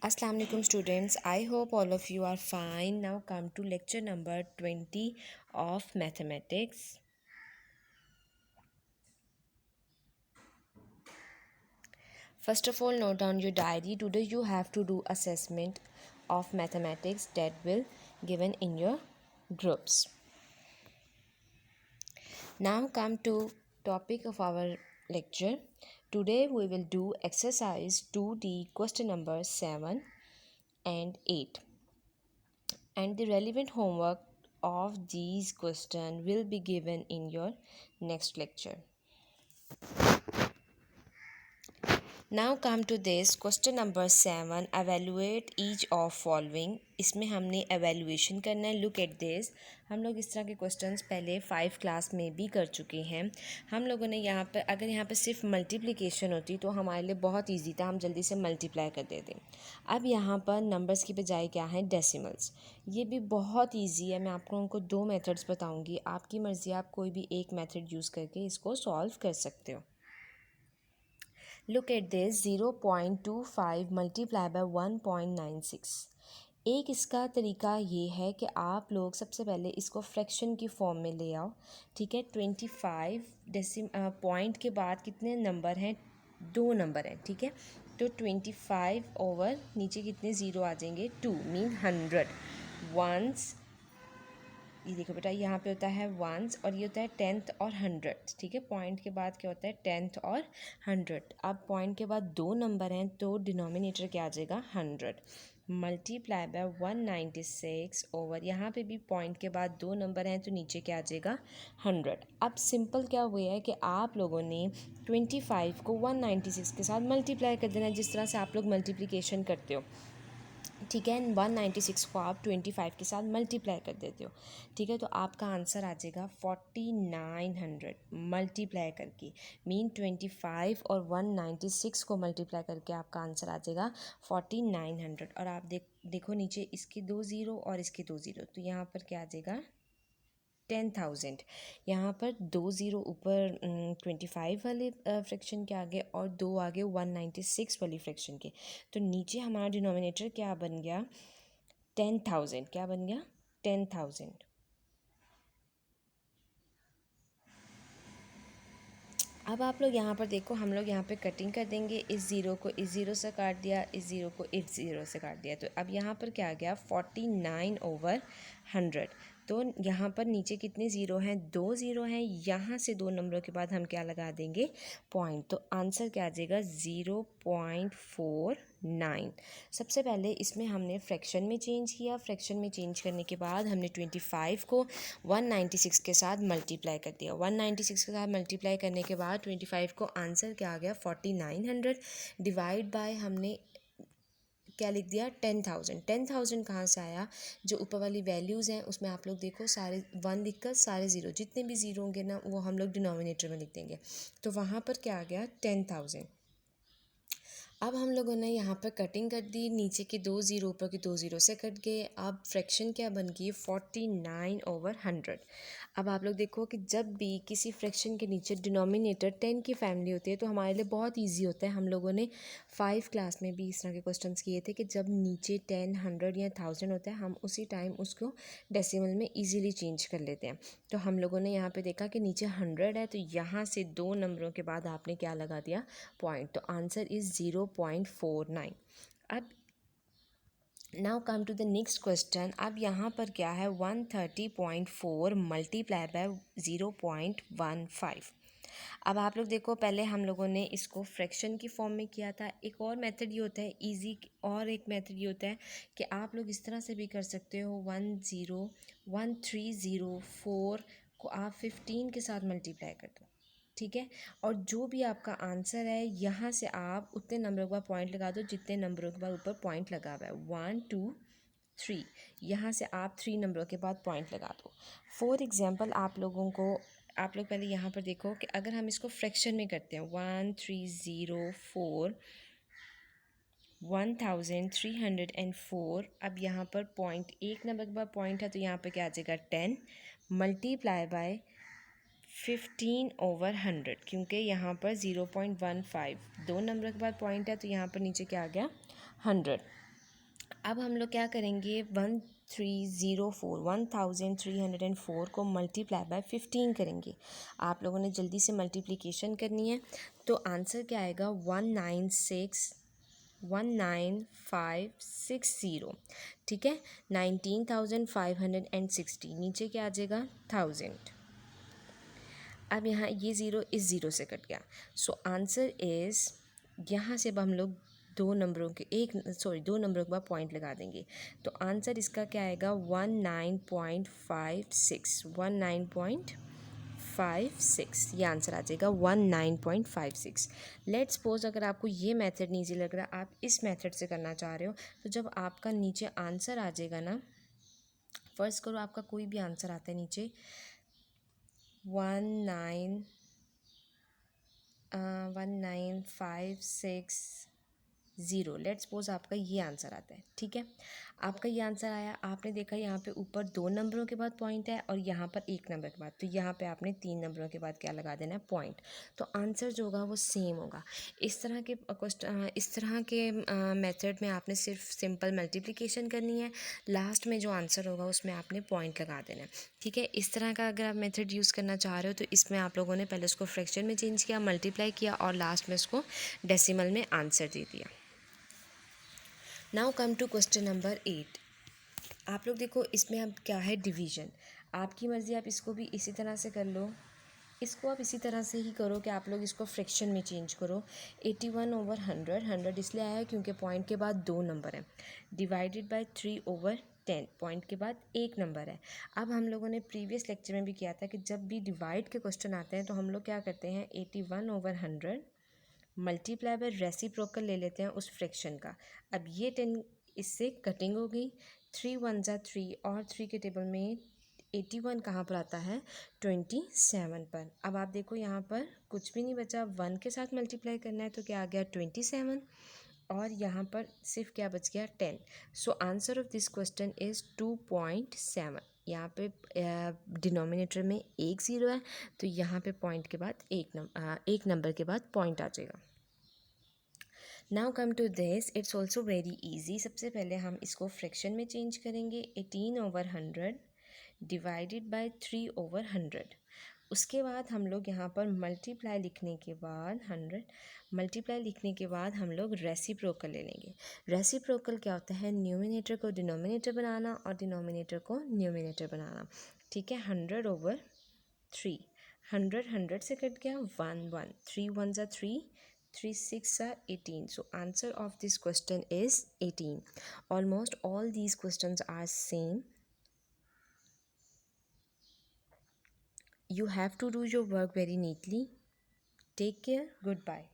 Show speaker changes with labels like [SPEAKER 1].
[SPEAKER 1] Assalamu alaikum students. I hope all of you are fine. Now come to lecture number 20 of mathematics. First of all, note down your diary. Today you have to do assessment of mathematics that will given in your groups. Now come to topic of our lecture. Today we will do exercise 2D question number 7 and 8. And the relevant homework of these questions will be given in your next lecture. Now come to this question number 7. Evaluate each of following. इसमें हमने evaluation करना है. Look at this. हम लोग इस तरह के questions पहले 5 क्लास में भी कर चुके हैं. हम लोगों ने यहाँ पर अगर यहाँ पर सिर्फ मल्टीप्लिकेशन होती तो हमारे लिए बहुत इजी था, हम जल्दी से मल्टीप्लाई कर देते. अब यहाँ पर नंबर्स की बजाय क्या है, डेसिमल्स. ये भी बहुत इजी है. मैं आपको उनको 2 मेथड्स बताऊँगी. आपकी मर्ज़ी, आप कोई भी एक मेथड यूज़ करके इसको सॉल्व कर सकते हो. Look at this. 0.25 multiply by 1.96. एक इसका तरीका ये है कि आप लोग सबसे पहले इसको फ्रैक्शन की फॉर्म में ले आओ. ठीक है. 25 पॉइंट के बाद कितने नंबर हैं, 2 नंबर हैं. ठीक है. तो 25 ओवर नीचे कितने ज़ीरो आ जाएंगे, 2 मीन 100 वंस. ये देखो बेटा, यहाँ पे होता है वंस और ये होता है 10th और 100th. ठीक है. पॉइंट के बाद क्या होता है, 10th और 100. अब पॉइंट के बाद 2 नंबर हैं तो डिनोमिनेटर क्या आ जाएगा, 100 मल्टीप्लाई बाय 196 ओवर. यहाँ पे भी पॉइंट के बाद 2 नंबर हैं तो नीचे क्या आ जाएगा, 100. अब सिंपल क्या हुआ है कि आप लोगों ने 25 को 196 के साथ मल्टीप्लाई कर देना, जिस तरह से आप लोग मल्टीप्लिकेशन करते हो. ठीक है. 196 को आप 25 के साथ मल्टीप्लाई कर देते हो. ठीक है. तो आपका आंसर आ जाएगा 4900 मल्टीप्लाई करके. मीन 25 और 196 को मल्टीप्लाई करके आपका आंसर आ जाएगा 4900. और आप देखो नीचे इसके 2 ज़ीरो और इसके 2 ज़ीरो, तो यहाँ पर क्या आ जाएगा, 10,000. यहाँ पर 2 ज़ीरो ऊपर 25 वाले फ्रैक्शन के आगे और 2 आगे 196 वाली फ्रैक्शन के. तो नीचे हमारा डिनोमिनेटर क्या बन गया, 10,000. क्या बन गया, 10,000. अब आप लोग यहाँ पर देखो, हम लोग यहाँ पे कटिंग कर देंगे. इस ज़ीरो को इस ज़ीरो से काट दिया, इस ज़ीरो को इस ज़ीरो से काट दिया. तो अब यहाँ पर क्या आ गया, 49 ओवर 100. तो यहाँ पर नीचे कितने ज़ीरो हैं, 2 ज़ीरो हैं. यहाँ से 2 नंबरों के बाद हम क्या लगा देंगे, पॉइंट. तो आंसर क्या आ जाएगा, 0.49. सबसे पहले इसमें हमने फ्रैक्शन में चेंज किया. फ्रैक्शन में चेंज करने के बाद हमने 25 को 196 के साथ मल्टीप्लाई कर दिया. 196 के साथ मल्टीप्लाई करने के बाद 25 को आंसर क्या आ गया, 4900 डिवाइड बाय हमने क्या लिख दिया, 10,000. 10,000 कहाँ से आया, जो ऊपर वाली वैल्यूज़ हैं उसमें आप लोग देखो सारे 1 लिखकर सारे ज़ीरो, जितने भी ज़ीरो होंगे ना वो हम लोग डिनोमिनेटर में लिख देंगे. तो वहाँ पर क्या आ गया, 10,000. अब हम लोगों ने यहाँ पर कटिंग कर दी. नीचे के 2 ज़ीरो ऊपर के 2 ज़ीरो से कट गए. अब फ्रैक्शन क्या बन गई, 49 ओवर 100. अब आप लोग देखो कि जब भी किसी फ्रैक्शन के नीचे डिनोमिनेटर 10 की फैमिली होती है तो हमारे लिए बहुत इजी होता है. हम लोगों ने 5 क्लास में भी इस तरह के क्वेश्चंस किए थे कि जब नीचे 10, 100 या 1000 होता है हम उसी टाइम उसको डेसिमल में ईजीली चेंज कर लेते हैं. तो हम लोगों ने यहाँ पे देखा कि नीचे 100 है तो यहाँ से 2 नंबरों के बाद आपने क्या लगा दिया, पॉइंट. तो आंसर इज़ 0.49. अब now come to the next question. अब यहाँ पर क्या है, 130.4 मल्टीप्लाई बाय 0.15. अब आप लोग देखो, पहले हम लोगों ने इसको फ्रैक्शन की फॉर्म में किया था. एक और मेथड ये होता है इजी, और एक मेथड ये होता है कि आप लोग इस तरह से भी कर सकते हो. 1304 को आप 15 के साथ मल्टीप्लाई कर दो. ठीक है. और जो भी आपका आंसर है यहाँ से आप उतने नंबरों के बाद पॉइंट लगा दो जितने नंबरों के बाद ऊपर पॉइंट लगा हुआ है. 1 2 3, यहाँ से आप 3 नंबरों के बाद पॉइंट लगा दो. फॉर एग्जांपल आप लोग पहले यहाँ पर देखो कि अगर हम इसको फ्रैक्शन में करते हैं, 1304 1304. अब यहाँ पर पॉइंट, एक नंबर के बाद पॉइंट है तो यहाँ पर क्या आ जाएगा, 10 मल्टीप्लाई बाय 15 ओवर 100. क्योंकि यहाँ पर 0.15 2 नंबर के बाद पॉइंट है तो यहाँ पर नीचे क्या आ गया, 100. अब हम लोग क्या करेंगे, 1304 को मल्टीप्लाई बाय 15 करेंगे। आप लोगों ने जल्दी से मल्टीप्लिकेशन करनी है, तो आंसर क्या आएगा 19560। ठीक है, 19,560, नीचे क्या आ जाएगा 1000। अब यहाँ ये ज़ीरो इस ज़ीरो से कट गया, सो आंसर इज़, यहाँ से अब हम लोग दो नंबरों के बाद पॉइंट लगा देंगे, तो आंसर इसका क्या आएगा 19.56, ये आंसर आ जाएगा 19.56। लेट्स सपोज अगर आपको ये मेथड नहीं इजी लग रहा, आप इस मेथड से करना चाह रहे हो, तो जब आपका नीचे आंसर आ जाएगा ना, फर्स्ट करो आपका कोई भी आंसर आता है नीचे 19560, लेट्स सपोज आपका ये आंसर आता है। ठीक है, आपका ये आंसर आया, आपने देखा यहाँ पे ऊपर दो नंबरों के बाद पॉइंट है और यहाँ पर एक नंबर के बाद, तो यहाँ पे आपने तीन नंबरों के बाद क्या लगा देना है, पॉइंट। तो आंसर जो होगा वो सेम होगा। इस तरह के मेथड में आपने सिर्फ सिंपल मल्टीप्लिकेशन करनी है, लास्ट में जो आंसर होगा उसमें आपने पॉइंट लगा देना है। ठीक है, इस तरह का अगर आप मेथड यूज़ करना चाह रहे हो, तो इसमें आप लोगों ने पहले उसको फ्रैक्शन में चेंज किया, मल्टीप्लाई किया और लास्ट में उसको डेसिमल में आंसर दे दिया। Now come to question number 8। आप लोग देखो, इसमें अब क्या है, डिवीज़न। आपकी मर्ज़ी, आप इसको भी इसी तरह से कर लो, इसको आप इसी तरह से ही करो कि आप लोग इसको फ्रैक्शन में चेंज करो। 81/100 इसलिए आया क्योंकि पॉइंट के बाद दो नंबर हैं, डिवाइडेड बाय 3/10, पॉइंट के बाद एक नंबर है। अब हम लोगों ने प्रीवियस लेक्चर में भी किया था कि जब भी डिवाइड के क्वेश्चन आते हैं तो हम लोग क्या करते हैं, 81/100 मल्टीप्लाई बाय रेसिप्रोकल ले लेते हैं उस फ्रैक्शन का। अब ये 10 इससे कटिंग हो गई, 3 1 जा 3 और 3 के टेबल में 81 कहाँ पर आता है, 27 पर। अब आप देखो यहाँ पर कुछ भी नहीं बचा, 1 के साथ मल्टीप्लाई करना है तो क्या आ गया 27, और यहाँ पर सिर्फ क्या बच गया 10। So answer of this question is 2.7। यहाँ पे डिनोमिनेटर में एक ज़ीरो है, तो यहाँ पे पॉइंट के बाद एक नंबर के बाद पॉइंट आ जाएगा। Now come to this, it's also very easy. सबसे पहले हम इसको फ्रैक्शन में चेंज करेंगे, 18/100 डिवाइडेड बाय 3/100। उसके बाद हम लोग यहाँ पर मल्टीप्लाई लिखने के बाद हम लोग रेसिप्रोकल ले लेंगे। रेसिप्रोकल क्या होता है, न्यूमिनेटर को डिनोमिनेटर बनाना और डिनोमिनेटर को न्यूमिनेटर बनाना। ठीक है, 100/3, 100 से कट गया 1 1, 3 1 जा 3, 3 6 are 18. So answer of this question is 18. Almost all these questions are same. You have to do your work very neatly. Take care. Goodbye.